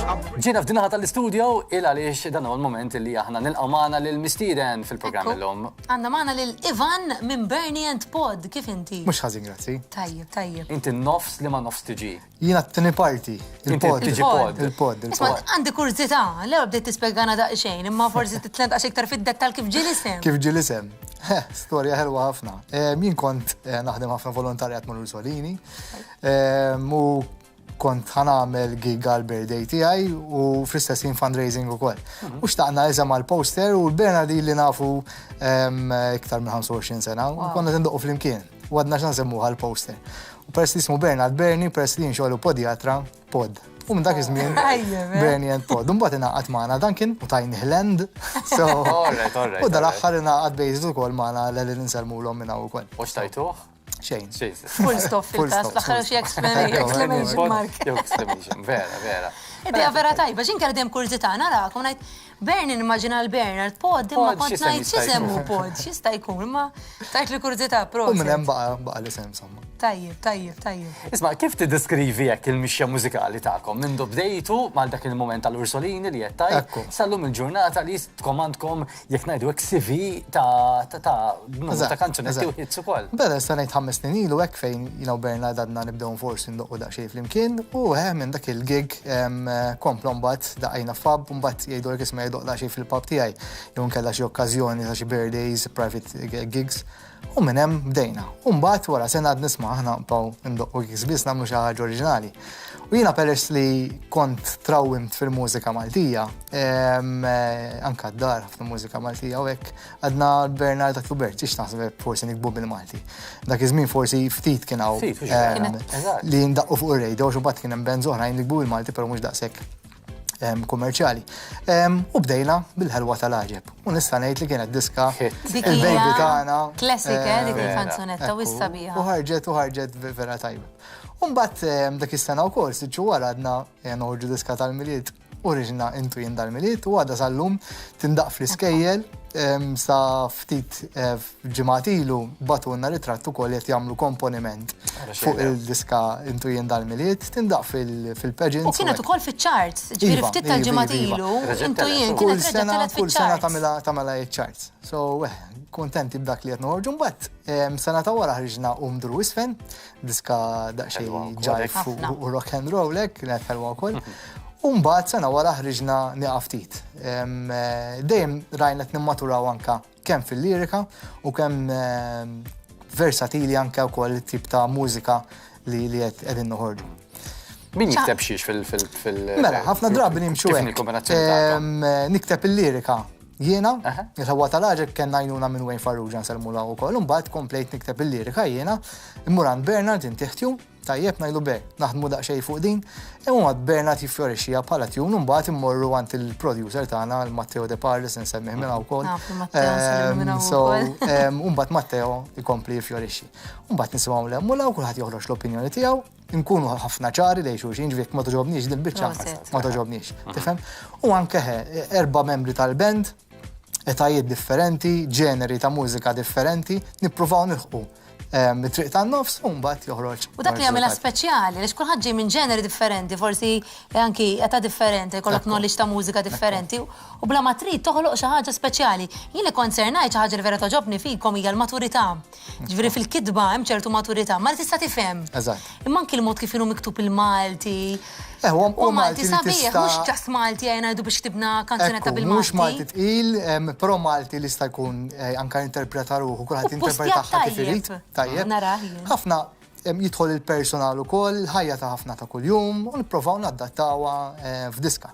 Ġina f'dinaħa tal-istudio għaliex dan huwa l-moment li aħna nilqgħu magħna lil-mistieden fil-programm illum. Għandna magħna lil Ivan minn Bernie & Pod, kif inti? Mhux ħażin, grazzi. Tajjeb. Inti nofs li ma nofs tiġi. Jiena t-tieni parti, il-pod. Tiġi pod. Il-pod. Isma' għandi kuriżità, l-ewwel bdejt tispjegana daqsxejn, imma forsi titlent għax iktar fid-dettall kif ġie l-isem. Kif ġie l-isem? Storja ħelwa ħafna. Jien kont naħdem ħafna volontarjat mal Ursolini u kont ħanamel gig għal-birthday tiegħi u fl-istessin fundraising ukoll. U xtaqna eżem għal-poster u l-Bernardi li nafu iktar minn 25 sena u konna tindoqqu fl-imkien. U għadna x'nsemmuha għal-poster. U peress li ismu Bernard Bernie, peress li jinxogħlu podjatra, pod. U minn dak iż-żmien Bernie & Pod. Mbagħad ingħaqad magħna dan kien u Tiny Land. U dal-aħħar ingħaqad bejżit ukoll magħna l ninsellmulhom minn hawn ukoll. U xtajtuh? Xejn. Full stop fil-każ, l-aħħar xi exclamation mark. Exclamation, vera. Idea vera tajba, x'in kellha dejjem kuriżità narakom ngħid Bernie nimmaġina l-Bernard Pod, imma kont ngħid x'isemu Pod, x'jista' jkun, imma tajt li kuriżità U minn hemm baqa' l-isem insomma. Tajjeb. Isma' kif tiddeskrivi hekk il-mixja mużikali tagħkom minn bdejtu mal dak il-mument tal-Ursolini li qed tajt sallum il-ġurnata li tkomandkom jekk ngħidu hekk CV ta' kanzunetti u hits ukoll. Beda se ngħid 5 snin ilu hekk fejn Bernard għadna nibdew forsi ndoqqu daqsxejn flimkien u minn dak il-gig komplu mbagħad daqajna fab u mbagħad jgħidu l isma' jdoq daqsxejn fil-pub tiegħi jew nkella xi okkażjoni ta' xi birthdays, private gigs. U minn hemm bdejna. U mbagħad wara sena għad nisma' aħna nbqgħu ndoqqu gigs biss nagħmlu xi ħaġa oriġinali. U jiena peress li kont trawwimt fil-mużika Maltija, anke d-dar ħafna mużika Maltija u hekk għadna Bernard ta' Klubert x'ix naħseb forsi nikbu bil-Malti. Dak iż-żmien forsi ftit kien hawn li ndaqqu fuq ir-radio u mbagħad kien hemm bands oħrajn nikbu bil-Malti però mhux daqshekk kummerċjali. U bdejna bil-ħelwa tal-Aġeb. U nista' ngħid li kienet diska il-baby tagħna. Klassika dik il-kanzunetta u sabiħa. U ħarġet vera tajba. U mbagħad dak is-sena wkoll siġġu wara għadna noħorġu diska tal-miliet oriġina intu jien dal-miliet u għadha sal-lum tindaq fl-iskejjel sa ftit ġimgħat ilu batunna ritratt ukoll qed jagħmlu komponiment fuq il-diska intu jien dal-miliet tindaq fil-pageants. U kienet ukoll fiċ-charts, ġifieri ftit tal-ġimgħat ilu intu jien kienet reġgħet kull sena tagħmilha charts. So kontenti b'dak li qed noħorġu mbagħad sena ta' wara ħriġna Dru Isfen, diska daqsxejn ġajf u rock and roll hekk kienet ħelwa wkoll. U mbagħad sena wara ħriġna nieqa' ftit. Dejjem rajna qed nimmaturaw anke kemm fil-lirika u kemm versatili anke wkoll it-tip ta' mużika li qegħdin noħorġu. Min jikteb xiex fil- Mela, ħafna drabi nimxu hekk. Nikteb il-lirika jiena, il-ħewwa tal-Aġeb kien ngħinuna minn Wayne Farrugia nsellmula wkoll, u mbagħad komplejt nikteb il-lirika jiena, immur għand Bernard intiħtju, tajjeb ngħidu naħdmu daqsxejn fuq din, imma Bernard jiffjorixxiha bħala tjun u mbagħad immorru għand il-producer tagħna Matteo De Parlis insemmih minn wkoll. U mbagħad Matteo jkompli jiffjorixxi. U mbagħad nisimgħu l-emmula u kulħadd joħroġ l-opinjoni tiegħu, nkunu ħafna ċari lejn xulxin ġifiek ma toġobniex dil-biċċa, ma toġobniex, tifhem? U anke 4 membri tal-band etajiet differenti, ġeneri ta' mużika differenti, nippruvaw nilħqu mit-triq tan-nofs u mbagħad joħroġ. U dak li jagħmilha speċjali, għaliex kulħadd ġej minn ġeneri differenti, forsi anki età differenti, jkollok knowledge ta' mużika differenti u bla ma trid toħloq xi ħaġa speċjali. Jien li konsernajt xi ħaġa li vera toġobni fikom hija l-maturità. Ġifieri fil-kitba hemm ċertu maturità, ma tista' tifhem. Eżatt. Imma anki l-mod kif inhu miktub il-Malti. U Malti sabiħ, mhux ġas Malti ngħidu biex tibna kanzunetta bil-Malti. Mhux Malti tqil, però Malti li sta jkun anke interpreta ruħu, kulħadd interpretaha kif irid. Tajjeb. Ħafna jidħol il-personal ukoll, ħajja ta' ħafna ta' kuljum u nippruvaw naddattawha f'diska.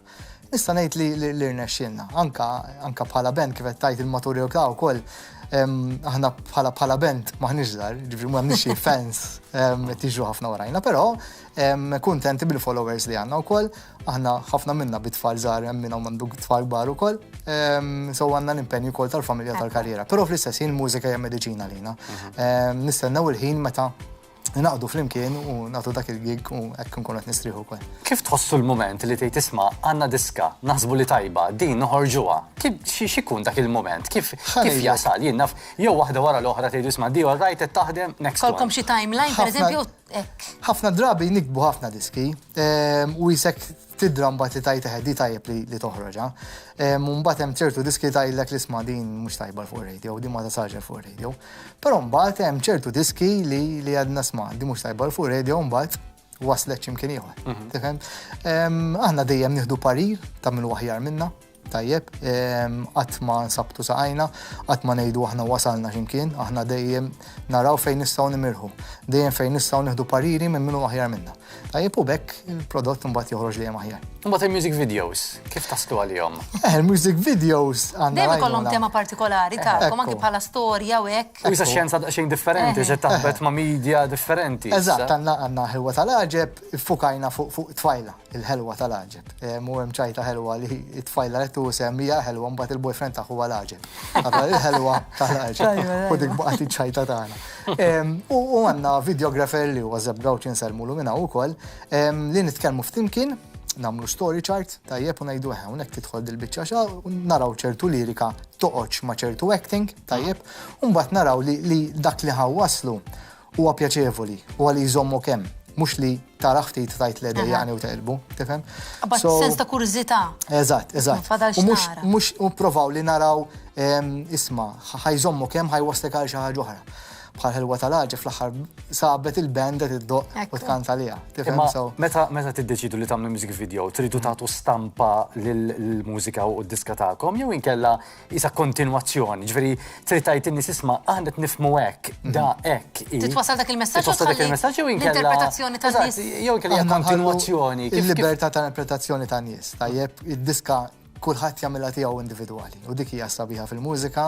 Nista' ngħid li rnexxielna, anke bħala band kif qed tajt il-maturità wkoll. Aħna bħala band maħniex żgħar, ġifieri m'għandniex xi fans tiġu ħafna warajna, però kuntenti bil-followers li għandna wkoll. Aħna ħafna minna bit-tfal żgħar hemm minnhom għandu tfal kbar ukoll. So għandna l-impenju wkoll tal-familja tal-karriera. Però fl-istess ħin mużika hija mediċina lina. Nistennew il-ħin meta naqdu flimkien u nagħtu dak il-gig u hekk nkun qed nistrieħu wkoll. Kif tħossu l-mument li tgħid isma' għandna diska, naħsbu li tajba, din noħorġuha. Kif x'ikun dak il-mument? Kif jasal? Jien naf jew waħda wara l-oħra tgħidu isma' di all right qed taħdem next one. Kolkom xi timeline pereżempju hekk. Ħafna drabi nikbu ħafna diski u jisek tidra mbagħad li tajta di tajjeb li toħroġha. Mbagħad hemm ċertu diski tajlek li isma' din mhux tajba fuq radio, din ma tasaġel fuq radio. Però mbagħad hemm ċertu diski li għadna sma' din mhux tajba fuq radio mbagħad waslet x'imkien ieħor. Tifhem? Aħna dejjem nieħdu parir ta' min aħjar minna. Tajjeb, qatt ma nsabtu saqajna, qatt ma ngħidu aħna wasalna x'imkien, aħna dejjem naraw fejn nistgħu nimirħu, dejjem fejn nistgħu nieħdu pariri minn minnu aħjar minna. Tajjeb u bekk il-prodott mbagħad joħroġ li hemm aħjar. Imbagħad il-music videos, kif taslu għalihom? Il-music videos għandna. Dejjem ikollhom tema partikolari tagħkom anke bħala storja u hekk. U issa xjenza daqsxejn differenti, ġed taħbet ma' media differenti. Eżatt, għandna ħelwa tal-għaġeb, fukajna fuq tfajla, il-ħelwa tal-għaġeb. Mu hemm ċajta ħelwa li t-tfajla tu semmija ħelwa mbagħad il-boyfriend tagħha huwa l-għaġeb. Il-ħelwa tal-għaġeb. U dik baqgħet iċ-ċajta tagħna. U għandna videographer li huwa Zeb Gawċi nselmulu minna wkoll li nitkellmu f'timkien nagħmlu story chart tajjeb u ngħidu hawnhekk tidħol dil-biċċa u naraw ċertu lirika toqgħodx ma' ċertu acting tajjeb u mbagħad naraw li dak li ħawwaslu huwa pjaċevoli u li jżommu kemm. Mux li taraħ ftit tajt l-edejjani u taqilbu, tifhem? Abba sens ta' kuriżità. Eżatt. U mux provaw li naraw isma' ħajżommu kemm ħajwaslek għal xi ħaġa oħra. Bħal ħelwa tal-għaġeb fl-aħħar sabet il-band tiddoq u tkanta liha. Meta tiddeċidu li tagħmlu music video, tridu tagħtu stampa lill-mużika u d-diska tagħkom jew inkella isa kontinwazzjoni. Ġifieri trid tgħid in-nies isma' aħna qed nifhmu hekk, da hekk. Titwasal dak il-messaġġ Titwasal dak il-messaġġ jew inkella l-interpretazzjoni tan-nies. Jew inkella hija kontinwazzjoni. Il-libertà tal-interpretazzjoni tan-nies. Tajjeb id-diska kulħadd jagħmilha tiegħu individwali. U dik hija sabiħa fil-mużika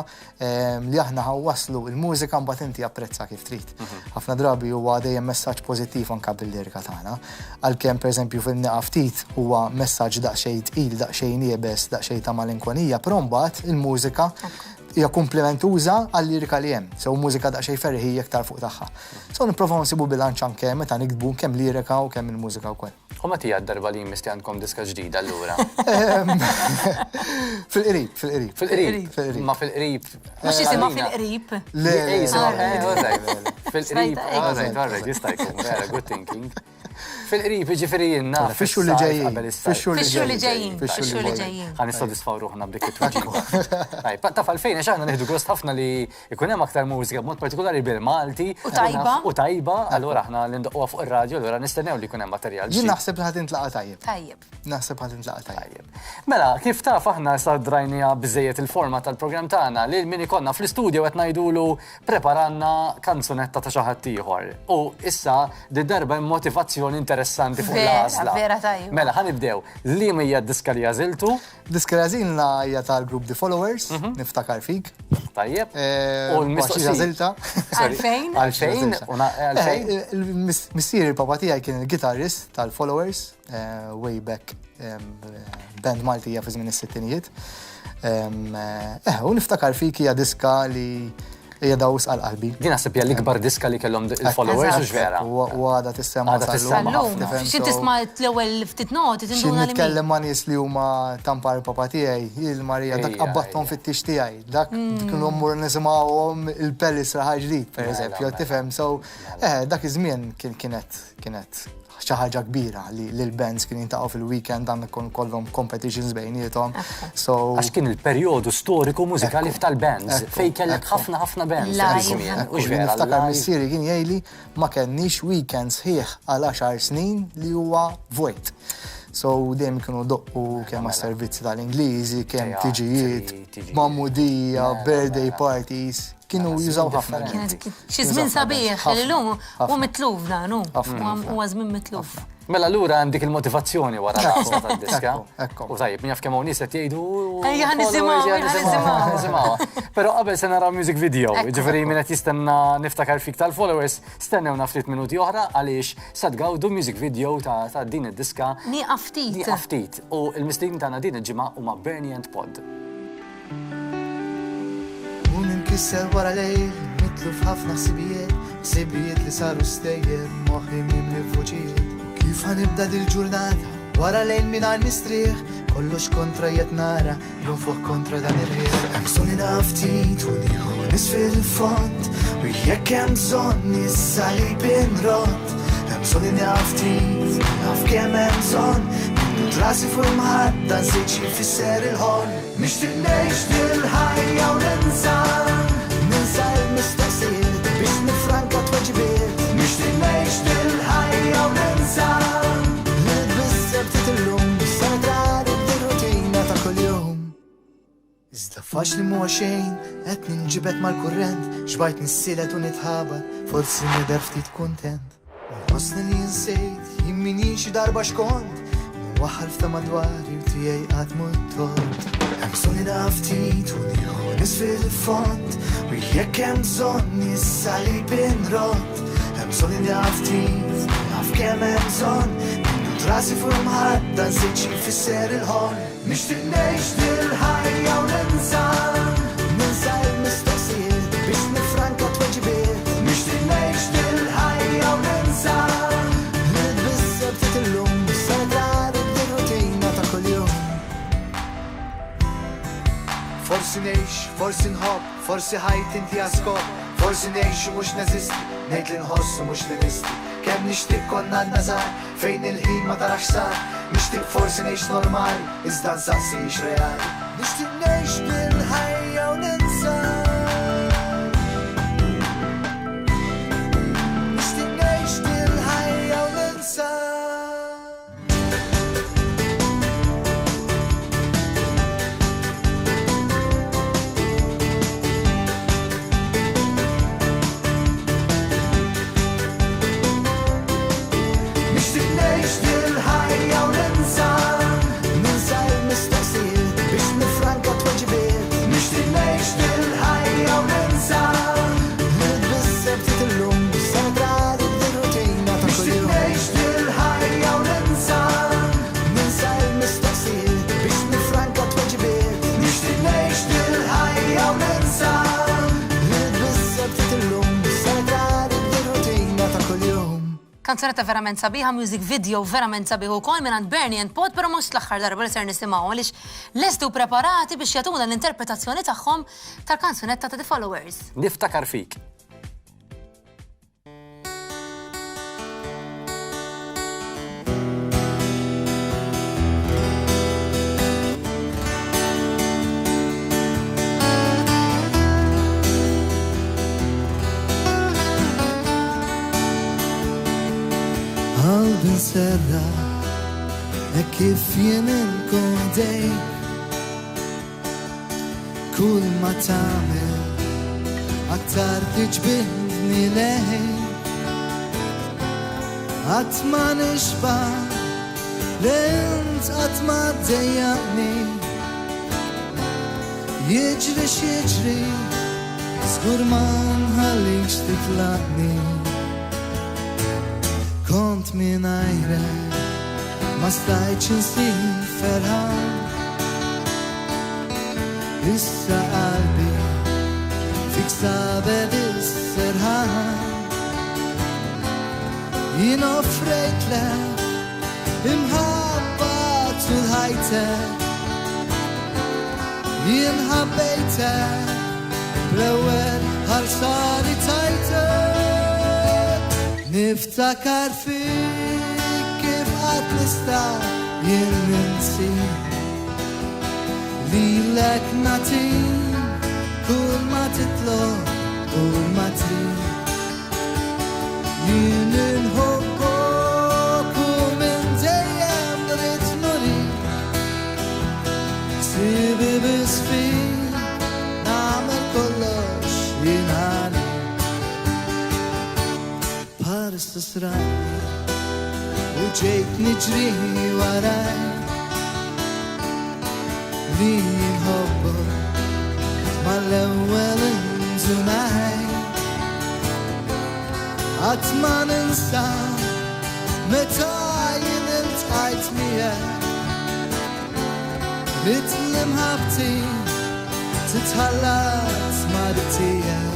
li aħna ħawwaslu il-mużika mbagħad inti apprezza kif trid. Ħafna drabi huwa dejjem messaġġ pożittiv anke bil-lirika tagħna. Għalkemm pereżempju fil-Neqa' Ftit huwa messaġġ daqsxejn tqil, daqsxejn niebes, daqsxejn ta' malinkonija, però mbagħad il-mużika hija komplementuża għall-lirika li hemm. Sew mużika daqsxejn ferħi iktar fuq tagħha. So nipprovaw nsibu bilanċ anke meta nikdbu kemm lirika u kemm il-mużika wkoll. U meta hija d-darba li jmiss għandkom diska ġdida allura? Fil-qrib. Ma fil-qrib. Mhux isimha fil-qrib. Alright, jista' jkun, vera, good thinking. Fil-qrib ġifieri jenna. Fix-xhur li ġejjin. Fix-xhur li ġejjin. Ħa nissodisfaw ruħna b'dik it-tweġiba. Taf għalfejn għax aħna nieħdu gost ħafna li jkun hemm aktar mużika b'mod partikolari bil-Malti. U tajba, allura aħna li ndoqquha fuq ir-radju, allura nistennew li jkun hemm materjal. Jien naħseb li ħadd intlaqa tajjeb. Tajjeb. Mela, kif taf aħna issa drajnija biżejjed il-forma tal-programm tagħna li min ikonna fl-istudju qed ngħidulu preparanna kanzunetta ta' xi ħadd ieħor. U issa darba motivazzjoni interessanti fuq l-għażla. Vera tajjeb. Mela, ħanibdew. Li hija d-diska li għażiltu? Diska li għażilna hija tal-grupp The Followers, niftakar fik. Tajjeb. U l-mistoqsija għażilta. Għalfejn? Għalfejn? Missier il-papa tiegħi kien il-gitarrist tal-Followers, way back band Maltija fi żmien is-sittinijiet. U niftakar fik hija diska li hija daws għal qalbi. Din naħseb hija l-ikbar diska li kellhom il-followers u x'vera. U għadha tissemma sal-lum. Xi tisma' l-ewwel ftit noti tinduna li. Nitkellem ma' nies li huma tampar papa tiegħi, il-Marija dak qabbatthom fit-tix tiegħi. Dak kienu mmur nisimgħuhom il-Pellis raħa ġdid, pereżempju, tifhem. So dak iż-żmien kienet xi ħaġa kbira li l-bands kien jintaqgħu fil-weekend għandna kollhom competitions bejniethom. Għax kien il-perjodu storiku mużikali tal-bands fejn kellek ħafna bands. Niftakar missieri kien jgħidli ma kenniex weekends sħiħ għal 10 snin li huwa vojt. So dejjem kienu doqqu kemm servizzi tal-Ingliżi, kemm tiġijiet, mammudija, birthday parties. Kienu jużaw ħafna. Xi żmien sabiħ, illum huwa mitluf dan hu. Huwa żmien mitluf. Mela lura għandik il-motivazzjoni wara l-għasla tad-diska. U tajjeb, min jaf kemm hawn nies qed jgħidu. Ejja nisimgħu. Però qabel se naraw music video, ġifieri min qed jistenna niftakar fik tal-followers, stennewna ftit minuti oħra għaliex sa tgawdu music video ta' din id-diska. Nieqa' ftit. U l-mistejn tagħna din il-ġimgħa huma Bernie and Pod. Kisser wara lejl, mitlu f'ħafna sibijiet li saru stejjer, moħħi mimli f'vuċijiet. Kif ħanibda dil-ġurnata, wara lejl mingħajr nistrieħ, kollox kontra jett nara, jum fuq kontra dan il-ħir. Hemm solina ftit u nieħu nies fil-fond, u jekk hemm bżonn issa li binrod. Hemm solina ftit, naf kemm hemm bżonn, Trasi fuq imħadda nżid xi jfisser il-ħolm. Nixtieq ngħix dil-ħajja u ninsa l-mistoqsijiet biex nifranka tweġibiet. Nixtieq ngħix dil-ħajja u ninsa l-bisseb ftit illum bis-sanitrari b'dir-rutina ta' kuljum. Iżda faċli mhuwa xejn qed ninġibed mal-kurrent, xbajt nissilet u nitħabar, forsi nidher ftit kuntent. Nħossni li nsejt jimmini xi darba xkont, waħal f'ta madwari u tiegħi qatt mhux tort. Hemm bżonn naf ftit u nieħu nisfil il-font, u jekk hemm bżonn issa li binrott. Hemm bżonn naf ftit, naf kemm hemm bżonn, minnu trasi fuq imħadda nżid xi jfisser il-ħolm. Nixtieq ngħix dil-ħajja u ninsa l-mistoqsijiet biex nifranka tweġibiet. Nixtieq ngħix dil-ħajja u ninsa l-bisseb ftit illum bis-sanitrari b'dir-rutina ta' kuljum. Forsi ngħix, forsi nħobb, forsi ħajt inti għaskop, forsi ngħix u mhux neżisti, ngħid li nħossu mhux li nisti. Kemm nixtieq konna għadna żgħar fejn il-ħin ma tarax sar. Nixtieq forsi ngħix normali, iżda nsaqsi reali. Nixtieq ngħix bil-ħajja u ninsa. Nixtieq ngħix bil-ħajja u ninsa. Kanzunetta verament sabiħa, music video verament sabiħu wkoll minn Bernie and Pod, però mhux l-aħħar darba li ser nisimgħu għaliex lestu preparati biex jagħtuna l-interpretazzjoni tagħhom tal-kanzunetta ta' The Followers. Niftakar fik. Qalbi nserra kif jien inkun dejk, kull ma tagħmel aktar tiġbidni lejk. Qatt ma nixba' l-int qatt ma ddejjaqni, jiġri x'jiġri żgur ma nħallikx titlaqni. Kont mingħajrek ma stajtx insir ferħan, issa qalbi fik sabed is-serħan. Jien offrejtlek imħabba tul ħajtek, jien ħabbejtek bl-ewwel ħarsa li tajtek. Niftakar fik kif qatt nista' jien ninsi, lilek nagħtik kull ma titlob kull ma trid. Jien inħobbok u minn dejjem rid nurik, sibi biss fik nagħmel kollox jien għalik. Istisraqni u ġejt niġri warajk, li nħobbok mal-ewwel inżunajk. Qatt ma ninsa meta jien iltqajt miegħek, mitl imħabbti titħallat ma' tiegħek.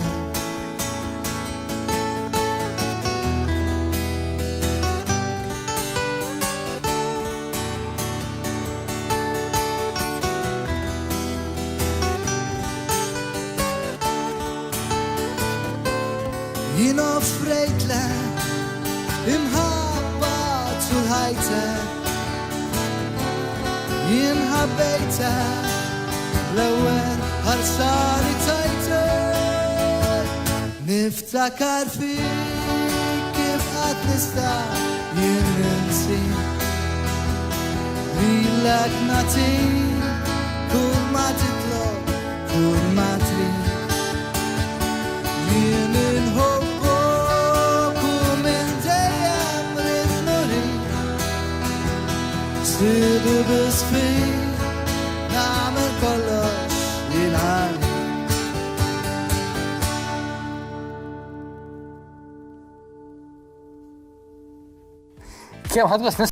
Jien offrejtlek imħabba tul ħajtek, jien ħabbejta l-ewwel ħarsani tajta niftakar fik kif qatt nista' jien ninsi lilek natik kull ma titlob kull ma trid jien inħobbok u minn dejjem rid nurik sibi bis fik nagħmel kollox lil għalik Kemm ħadwes